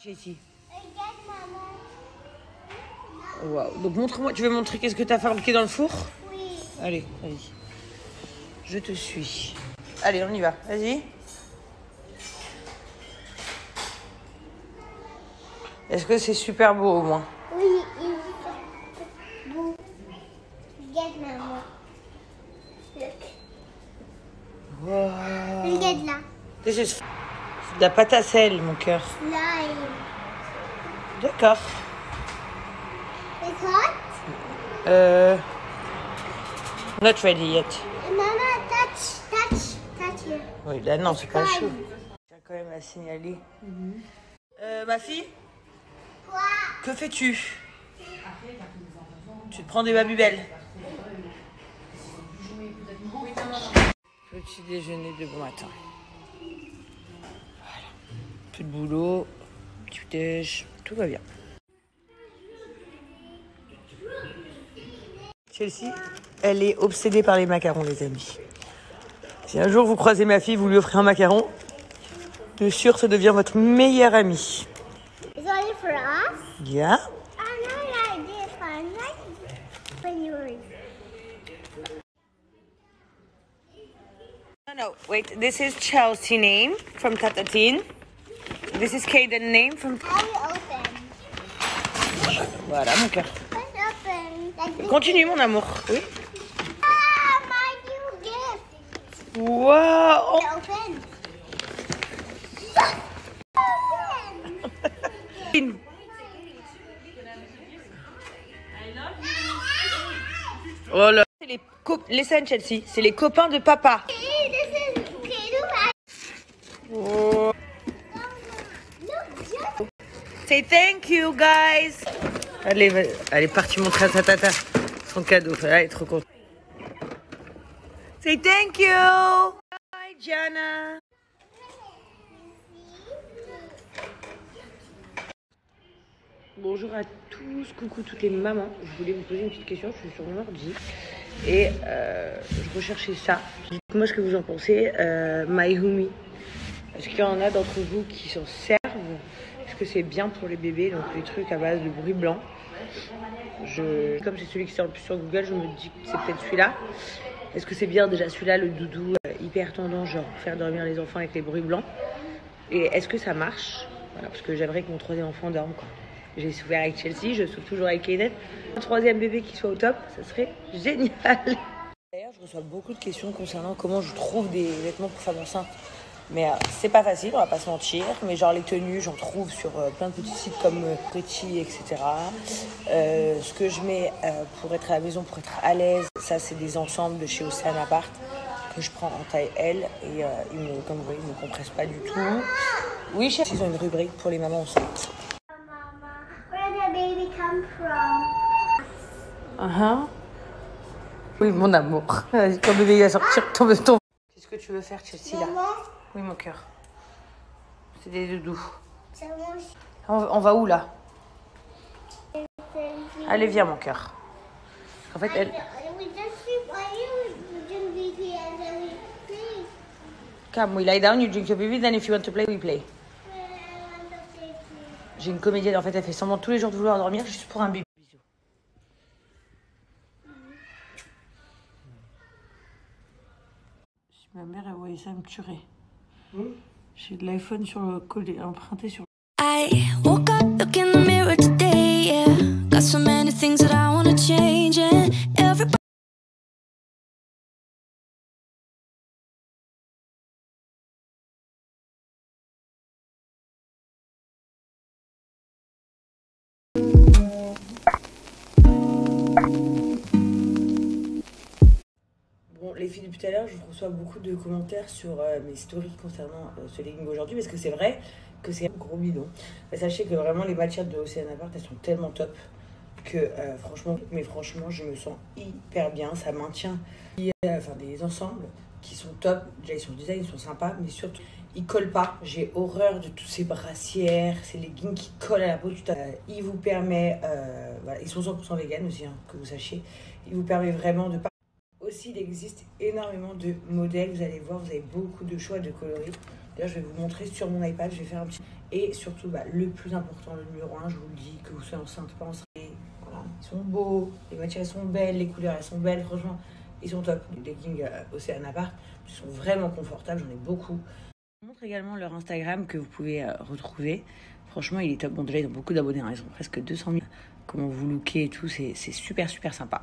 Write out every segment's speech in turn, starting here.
Ici. Wow. Donc montre-moi, tu veux montrer qu'est-ce que tu as fabriqué dans le four? Oui. Allez, vas-y. Je te suis. Allez, on y va. Vas-y. Est-ce que c'est super beau au moins? Oui, il est beau. Regarde maman. Look. Wow. Regarde là. C'est de la pâte à sel, mon cœur. Slime. D'accord. It's hot? Not ready yet. Mama, touch here. Oui, là non, c'est pas chaud. J'ai quand même à signaler. Ma fille, Quoi? que fais-tu? Tu te prends des babybel. Petit déjeuner de bon matin. Voilà. Peu de boulot, petit déj, tout va bien. Chelsea, elle est obsédée par les macarons, les amis. Si un jour vous croisez ma fille, vous lui offrez un macaron, de sûr, ça devient votre meilleure amie. It's only for us? Yeah. I like this one. Like when you're... No, wait. This is Chelsea name from Tatatin. This is Kaden name from... I will open. Voilà, mon cœur. Let's open. Like this. Continue, mon amour. Oui. Ah, my new gift. Wow. Open. Open. Oh là. C'est les scènes, Chelsea. C'est les copains de papa. This is Kaden. Oh. Look, just... Say thank you, guys. Allez, elle est partie montrer à sa tata son cadeau. Elle est trop contente. Say thank you. Bye, Jana. Bonjour à tous, coucou toutes les mamans. Je voulais vous poser une petite question, je suis sur mon ordi et je recherchais ça. Dites-moi ce que vous en pensez. MyHumi. Est-ce qu'il y en a d'entre vous qui s'en servent? Est-ce que c'est bien pour les bébés? Donc les trucs à base de bruit blanc. Comme c'est celui qui sort le plus sur Google, je me dis que c'est peut-être celui-là. Est-ce que c'est bien déjà celui-là, le doudou hyper tendance, genre faire dormir les enfants avec les bruits blancs? Et est-ce que ça marche? Voilà, parce que j'aimerais que mon troisième enfant dorme, quoi. J'ai souffert avec Chelsea, je souffre toujours avec Kaden. Un troisième bébé qui soit au top, ça serait génial. D'ailleurs, je reçois beaucoup de questions concernant comment je trouve des vêtements pour femmes enceintes. Mais c'est pas facile, on va pas se mentir. Mais genre les tenues, j'en trouve sur plein de petits sites comme Pretty, etc. Ce que je mets pour être à la maison, pour être à l'aise, ça c'est des ensembles de chez Océan Apart que je prends en taille L. Et comme vous voyez, ils ne me compressent pas du tout. Oui, chef, ils ont une rubrique pour les mamans enceintes. Where did the baby come from? Oui, mon amour. Ton bébé va sortir, ton... Qu'est-ce que tu veux faire, Chelsea, là? Maman, Oui, mon cœur. C'est des doudous. c'est mon On va où, là? Allez, viens, mon cœur. En fait, elle... We just sleep. Why you drink baby and then we play? Come, we lie down, you drink your baby, then if you want to play, we play. I want to play too. J'ai une comédienne, en fait, elle fait semblant tous les jours de vouloir dormir juste pour un bébé. Bisous. Si ma mère, elle voyait ça, elle me tuerait. J'ai de l'iPhone sur le collet, emprunté sur... I woke up, look in the mirror today, yeah. Got so many things that I wanna change, and everybody. Bon, les filles, depuis tout à l'heure, je reçois beaucoup de commentaires sur mes stories concernant ce legging aujourd'hui, parce que c'est vrai que c'est un gros bidon. Mais sachez que vraiment, les matières de Océan Apart, elles sont tellement top que franchement, je me sens hyper bien. Ça maintient des ensembles qui sont top. Déjà, ils sont design, ils sont sympas, mais surtout, ils collent pas. J'ai horreur de tous ces brassières, ces leggings qui collent à la peau. Il vous permet, voilà, ils sont 100% vegan aussi, hein, que vous sachiez. Il vous permet vraiment de pas... Aussi, il existe énormément de modèles. Vous allez voir, vous avez beaucoup de choix de coloris. D'ailleurs, je vais vous montrer sur mon iPad, je vais faire un petit... Et surtout, le plus important, le numéro 1, je vous le dis, que vous soyez enceinte, pas enceinte. Voilà, ils sont beaux, les matières sont belles, les couleurs elles sont belles, franchement, ils sont top. Les leggings Océana Park, ils sont vraiment confortables, j'en ai beaucoup. Je vous montre également leur Instagram que vous pouvez retrouver. Franchement, il est top. Bon, déjà, ils ont beaucoup d'abonnés, hein. Ils ont presque 200 000. Comment vous lookez et tout, c'est super, super sympa.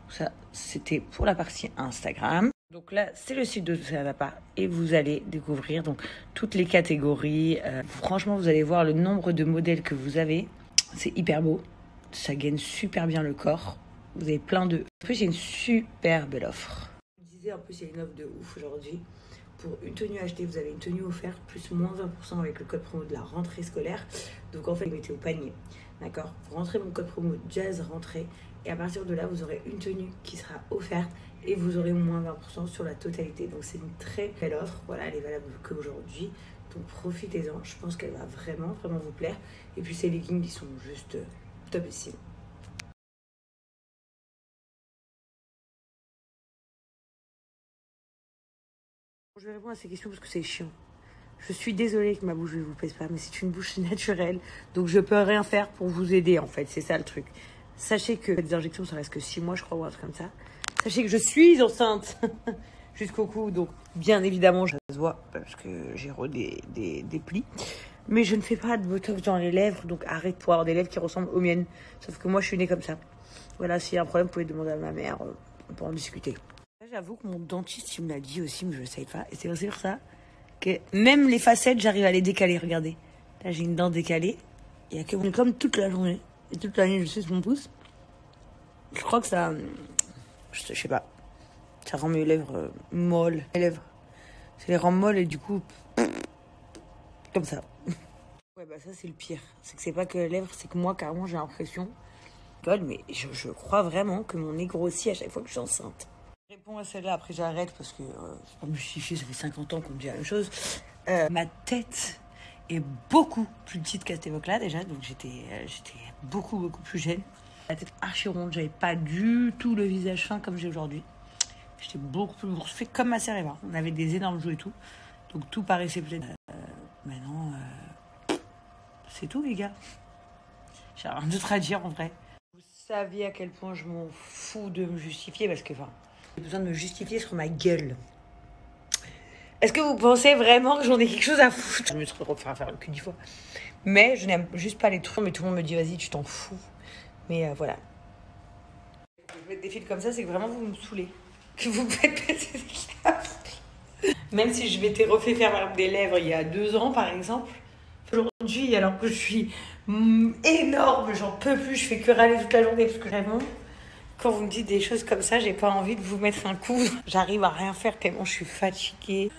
Donc ça, c'était pour la partie Instagram. Donc là, c'est le site de Océana Park et vous allez découvrir donc toutes les catégories. Franchement, vous allez voir le nombre de modèles que vous avez. C'est hyper beau. Ça gagne super bien le corps. Vous avez plein de... En plus, c'est une super belle offre. Je vous disais, en plus, il y a une offre de ouf aujourd'hui. Pour une tenue achetée, vous avez une tenue offerte plus moins 20% avec le code promo de la rentrée scolaire. Donc en fait, vous mettez au panier. D'accord? Vous rentrez mon code promo Jazz rentrée. Et à partir de là, vous aurez une tenue qui sera offerte. Et vous aurez moins 20% sur la totalité. Donc c'est une très belle offre. Voilà, elle est valable qu'aujourd'hui. Donc profitez-en. Je pense qu'elle va vraiment, vraiment vous plaire. Et puis ces leggings, ils sont juste topissimes. Je vais répondre à ces questions parce que c'est chiant. Je suis désolée que ma bouche ne vous pèse pas, mais c'est une bouche naturelle. Donc je peux rien faire pour vous aider en fait. C'est ça le truc. Sachez que les injections, ça reste que 6 mois, je crois, ou un truc comme ça. Sachez que je suis enceinte jusqu'au cou, donc bien évidemment, ça se voit parce que j'ai des plis. Mais je ne fais pas de botox dans les lèvres, donc arrête pour avoir des lèvres qui ressemblent aux miennes. Sauf que moi, je suis née comme ça. Voilà, s'il y a un problème, vous pouvez demander à ma mère, on peut en discuter. J'avoue que mon dentiste, il me l'a dit aussi, mais je ne le savais pas. Et c'est aussi pour ça que même les facettes, j'arrive à les décaler, regardez. Là, j'ai une dent décalée. Il y a que mon comme toute la journée. Et toute la nuit, je suis sur mon pouce. Je crois que ça... Je sais pas. Ça rend mes lèvres molles. Mes lèvres. Ça les rend molles et du coup... Comme ça. Ouais, ça, c'est le pire. C'est que c'est pas que les lèvres, c'est que moi, carrément, j'ai l'impression... Mais je crois vraiment que mon nez grossit à chaque fois que je suis enceinte. Je réponds à celle-là, après j'arrête parce que... c'est pas me justifier, ça fait 50 ans qu'on me dit la même chose. Ma tête est beaucoup plus petite qu'à cette époque-là, déjà. Donc, j'étais beaucoup, beaucoup plus jeune. La tête archi ronde, j'avais pas du tout le visage fin comme j'ai aujourd'hui. J'étais beaucoup plus boursouflée comme ma sœur Eva. On avait des énormes joues et tout. Donc tout paraissait peut-être... maintenant, c'est tout les gars. J'ai rien d'autre à dire en vrai. Vous saviez à quel point je m'en fous de me justifier parce que j'ai besoin de me justifier sur ma gueule. Est-ce que vous pensez vraiment que j'en ai quelque chose à foutre? Je me suis refaire faire le cul 10 fois. Mais je n'aime juste pas les trucs. Mais tout le monde me dit vas-y, tu t'en fous. Mais voilà. Vous faites des fils comme ça, c'est que vraiment vous me saoulez. Que vous faites péter des câbles. Même si je m'étais refait faire des lèvres il y a 2 ans, par exemple. Aujourd'hui, alors que je suis énorme, j'en peux plus, je fais que râler toute la journée. Parce que vraiment, quand vous me dites des choses comme ça, j'ai pas envie de vous mettre un coup. J'arrive à rien faire tellement je suis fatiguée.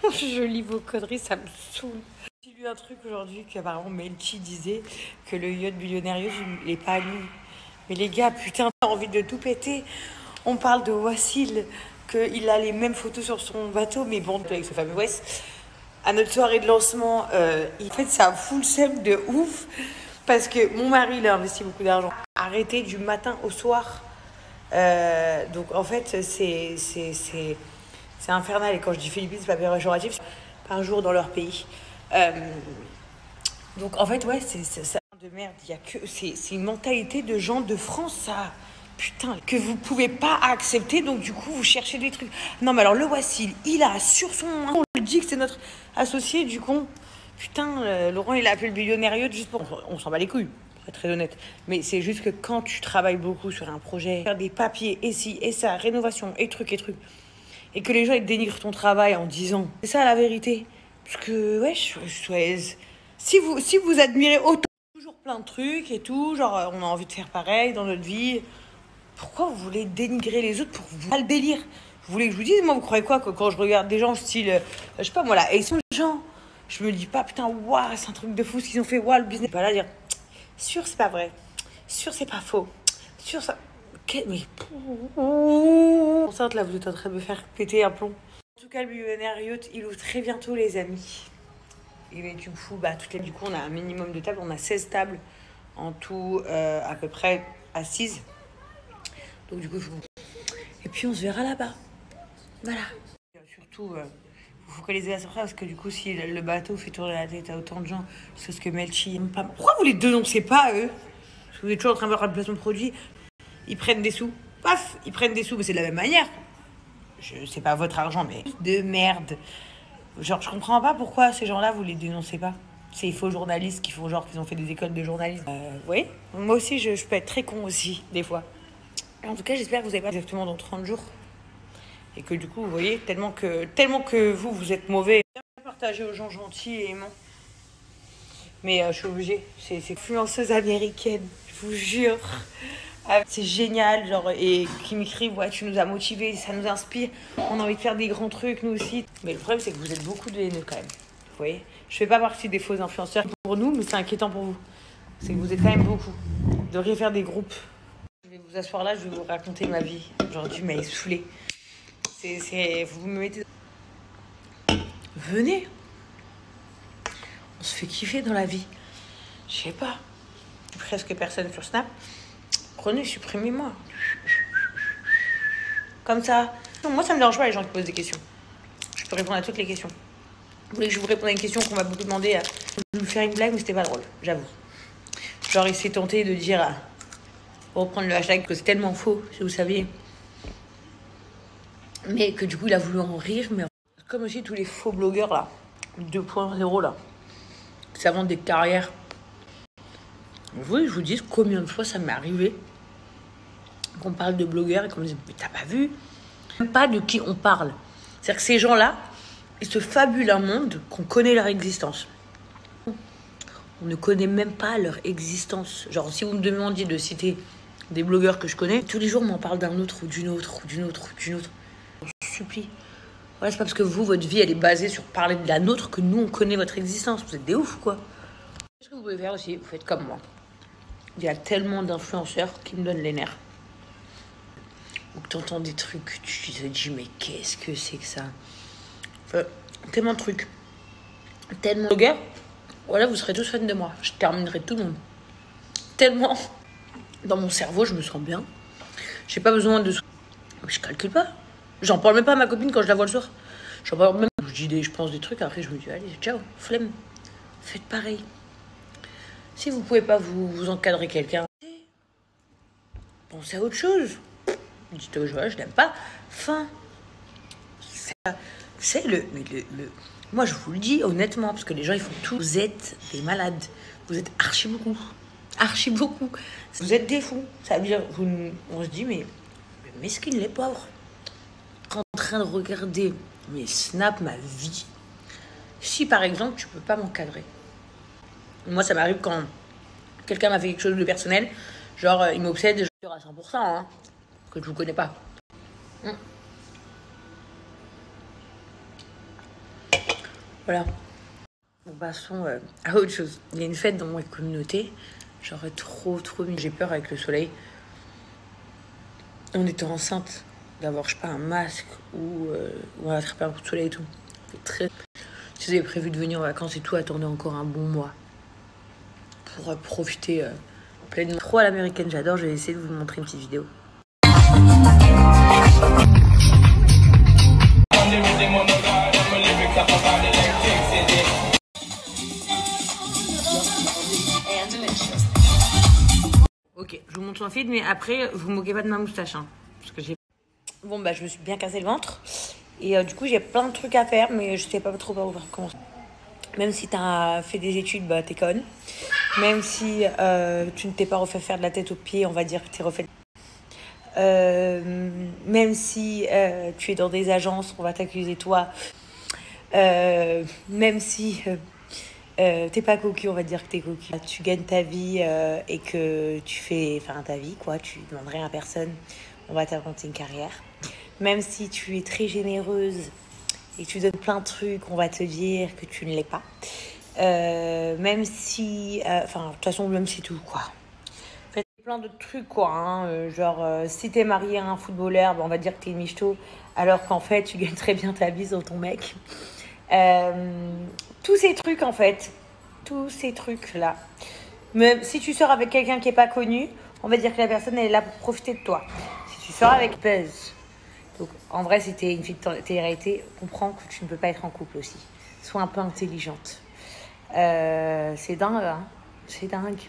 Je lis vos conneries, ça me saoule. J'ai lu un truc aujourd'hui qu'apparemment Melchi disait que le yacht Billionnaire, il n'est pas à lui. Mais les gars, putain, t'as envie de tout péter. On parle de Wassil, qu'il a les mêmes photos sur son bateau, mais bon, avec ce fameux Wes. À notre soirée de lancement, en fait, ça fout le seum de ouf. Parce que mon mari, il a investi beaucoup d'argent. Arrêté du matin au soir. Donc, en fait, c'est infernal. Et quand je dis Philippines, c'est pas péjoratif. Par jour dans leur pays. Donc, en fait, ouais, c'est ça de merde. Il y a que c'est une mentalité de gens de France, ça. Putain, que vous pouvez pas accepter. Donc, du coup, vous cherchez des trucs. Non, mais alors, le Wassil, il a sur son... On le dit que c'est notre associé, du coup. Putain, Laurent, il a appelé le Billionnaire juste pour... On s'en bat les couilles, pour être très honnête. Mais c'est juste que quand tu travailles beaucoup sur un projet, faire des papiers, et ci, et ça, rénovation, et trucs, et que les gens, ils dénigrent ton travail en disant... C'est ça, la vérité. Parce que, ouais, si vous admirez autant, toujours plein de trucs et tout, genre, on a envie de faire pareil dans notre vie, pourquoi vous voulez dénigrer les autres pour vous... Pas le délire. Vous voulez que je vous dise, moi, vous croyez quoi que quand je regarde des gens style... je sais pas, moi, là, et ils sont gens... Je me dis pas, putain, waouh, c'est un truc de fou ce qu'ils ont fait, waouh, le business. Pas là dire, sûr, c'est pas vrai. Sûr, c'est pas faux. Sûr, ça. Mais. Enceinte, là, vous êtes en train de me faire péter un plomb. En tout cas, le Billionnaire Yacht, il ouvre très bientôt, les amis. Et du coup, du coup, on a un minimum de tables. On a 16 tables en tout, à peu près assises. Donc, du coup, il faut. Et puis, on se verra là-bas. Voilà. Surtout. faut que les aider à sortir parce que du coup, si le bateau fait tourner la tête à autant de gens, c'est ce que Melchi aime pas. Pourquoi vous les dénoncez pas, eux? Parce que vous êtes toujours en train de faire un placement de produit. Ils prennent des sous. Paf, ils prennent des sous, mais c'est de la même manière. C'est pas votre argent, mais de merde. Genre, je comprends pas pourquoi ces gens-là, vous les dénoncez pas. Ces faux journalistes qui font genre qu'ils ont fait des écoles de journalisme. Oui, moi aussi, je peux être très con aussi, des fois. En tout cas, j'espère que vous n'avez pas exactement dans 30 jours. Et que du coup, vous voyez, tellement que vous êtes mauvais. Bien partager aux gens gentils et aimants. Mais je suis obligée. C'est influenceuse américaine, je vous jure. C'est génial, genre, et qui m'écrivent, ouais, tu nous as motivés, ça nous inspire, on a envie de faire des grands trucs, nous aussi. Mais le problème, c'est que vous êtes beaucoup de haineux quand même. Vous voyez, je fais pas partie des faux influenceurs pour nous, mais c'est inquiétant pour vous. C'est que vous êtes quand même beaucoup. Vous devriez faire des groupes. Je vais vous asseoir là, je vais vous raconter ma vie. Aujourd'hui, mais saoulée. Vous me mettez. Venez. On se fait kiffer dans la vie. Je sais pas. Presque personne sur Snap. Prenez, supprimez-moi. Comme ça. Non, moi, ça me dérange pas les gens qui posent des questions. Je peux répondre à toutes les questions. Vous voulez que je vous réponde à une question qu'on m'a beaucoup demandé? Je vais vous faire une blague, mais c'était pas drôle, j'avoue. Genre, il s'est tenté de dire, pour reprendre le hashtag, que c'est tellement faux, si vous saviez. Mais que du coup, il a voulu en rire. Mais comme aussi tous les faux blogueurs, là, 2.0, là, qui s'inventent des carrières. Oui, je vous dis combien de fois ça m'est arrivé qu'on parle de blogueurs et qu'on me dit mais t'as pas vu? Même pas de qui on parle. C'est-à-dire que ces gens-là, ils se fabulent un monde qu'on connaît leur existence. On ne connaît même pas leur existence. Genre, si vous me demandiez de citer des blogueurs que je connais, tous les jours, on m'en parle d'un autre ou d'une autre ou d'une autre ou d'une autre. Je vous supplie. Voilà, c'est pas parce que vous, votre vie, elle est basée sur parler de la nôtre que nous, on connaît votre existence. Vous êtes des oufs, quoi. Ce que vous pouvez faire aussi, vous faites comme moi. Il y a tellement d'influenceurs qui me donnent les nerfs. Ou que t'entends des trucs, tu te dis, mais qu'est-ce que c'est que ça? Enfin, tellement de trucs. Tellement de blogueurs. Voilà, vous serez tous fans de moi. Je terminerai tout le monde. Tellement. Dans mon cerveau, je me sens bien. J'ai pas besoin de... Je calcule pas. J'en parle même pas à ma copine quand je la vois le soir. J'en parle même... Je pense des trucs, après je me dis, allez, ciao, flemme. Faites pareil. Si vous pouvez pas vous encadrer quelqu'un, pensez à autre chose. Dites aux gens, je l'aime pas. Fin. C'est le... Moi, je vous le dis honnêtement, parce que les gens, ils font tout. Vous êtes des malades. Vous êtes archi beaucoup. Archi beaucoup. Vous êtes des fous. Ça veut dire, on se dit, mais mesquine les pauvres. En train de regarder mes snaps, ma vie. Si, par exemple, tu peux pas m'encadrer. Moi, ça m'arrive quand quelqu'un m'a fait quelque chose de personnel. Genre, il m'obsède, je jure à 100%, hein, que je vous connais pas. Voilà. Bon, passons à autre chose. Il y a une fête dans ma communauté. J'aurais trop mis. J'ai peur avec le soleil. En étant enceinte, d'avoir, je sais pas, un masque ou attraper un coup de soleil et tout. C'est très... Si vous avez prévu de venir en vacances et tout, attendez encore un bon mois pour profiter pleinement. Trop à l'américaine, j'adore. Je vais essayer de vous montrer une petite vidéo. Ok, je vous montre un film, mais après, vous vous moquez pas de ma moustache. Hein, parce que j'ai... Bon, bah, je me suis bien cassé le ventre. Et du coup, j'ai plein de trucs à faire, mais je sais pas trop par où commencer. Même si tu as fait des études, bah, t'es conne. Même si tu ne t'es pas refait faire de la tête aux pieds, on va dire que t'es refait. Même si tu es dans des agences, on va t'accuser toi. Même si t'es pas cocu, on va dire que t'es cocu. Tu gagnes ta vie et que tu fais... Enfin, ta vie, quoi. Tu demanderais à personne. On va t'inventer une carrière. Même si tu es très généreuse et que tu donnes plein de trucs, on va te dire que tu ne l'es pas. Même si... Enfin, de toute façon, même si tout, quoi. En fait, plein de trucs, quoi. Hein, genre, si t'es marié à un footballeur, ben, on va dire que t'es une michto, alors qu'en fait, tu gagnes très bien ta vie sur ton mec. Tous ces trucs, en fait. Tous ces trucs-là. Même si tu sors avec quelqu'un qui n'est pas connu, on va dire que la personne, elle est là pour profiter de toi. Si tu sors avec Buzz Donc en vrai, si t'es une fille de télé-réalité, comprends que tu ne peux pas être en couple aussi. Sois un peu intelligente. C'est dingue, hein. C'est dingue.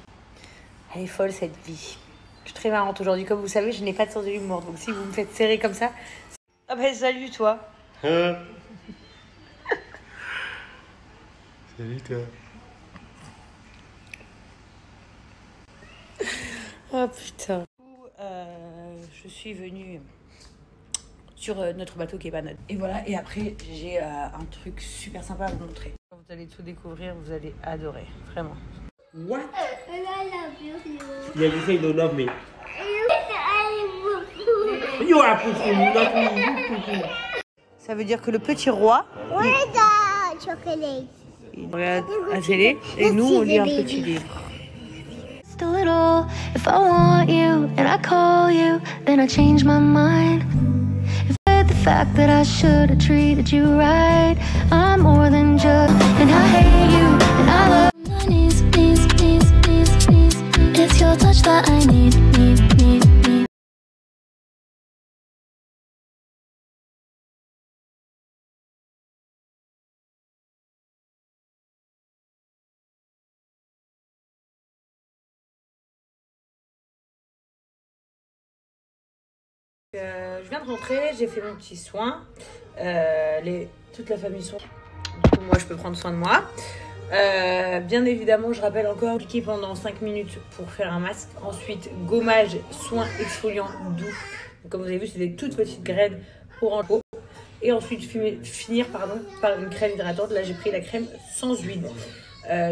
Elle est folle cette vie. Je suis très marrante aujourd'hui. Comme vous savez, je n'ai pas de sens de l'humour. Donc si vous me faites serrer comme ça... Ah ben salut toi. Salut toi. Oh putain. Je suis venue sur notre bateau qui est pas notre. Et voilà, et après j'ai un truc super sympa à vous montrer. Quand vous allez tout découvrir, vous allez adorer, vraiment. What? I love you. Yeah, you say you love me. I love you. You are pussy, not me, you pussy. Ça veut dire que le petit roi, Where's the chocolate? il regarde la télé et nous on lit un petit livre. Just a little. If I want you and I call you, then I change my mind. If the fact that I should have treated you right, I'm more than just. And I hate you and I love. My knees, knees, knees, knees, knees. It's your touch that I need, need, need, need. Je viens de rentrer, j'ai fait mon petit soin. Toute la famille sont. Du coup, moi, je peux prendre soin de moi. Bien évidemment, je rappelle encore cliquer pendant 5 minutes pour faire un masque. Ensuite, gommage, soin exfoliant doux. Donc, comme vous avez vu, c'est des toutes petites graines pour en peau. Et ensuite, finir par une crème hydratante. Là, j'ai pris la crème sans huile.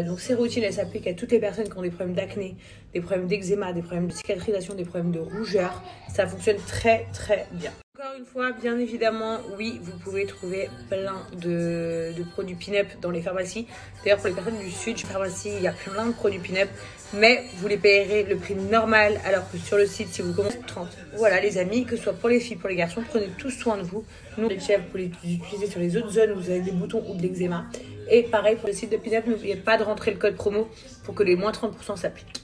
Donc ces routines, elles s'appliquent à toutes les personnes qui ont des problèmes d'acné, des problèmes d'eczéma, des problèmes de cicatrisation, des problèmes de rougeur. Ça fonctionne très très bien. Encore une fois, bien évidemment, oui, vous pouvez trouver plein de produits pin-up dans les pharmacies. D'ailleurs, pour les personnes du sud, chez pharmacie, il y a plein de produits pin-up, mais vous les payerez le prix normal, alors que sur le site, si vous commencez 30. Voilà les amis, que ce soit pour les filles, pour les garçons, prenez tous soin de vous. Nous, les chefs, vous pouvez les utiliser sur les autres zones où vous avez des boutons ou de l'eczéma. Et pareil pour le site de Pin-up, n'oubliez pas de rentrer le code promo pour que les moins 30% s'appliquent.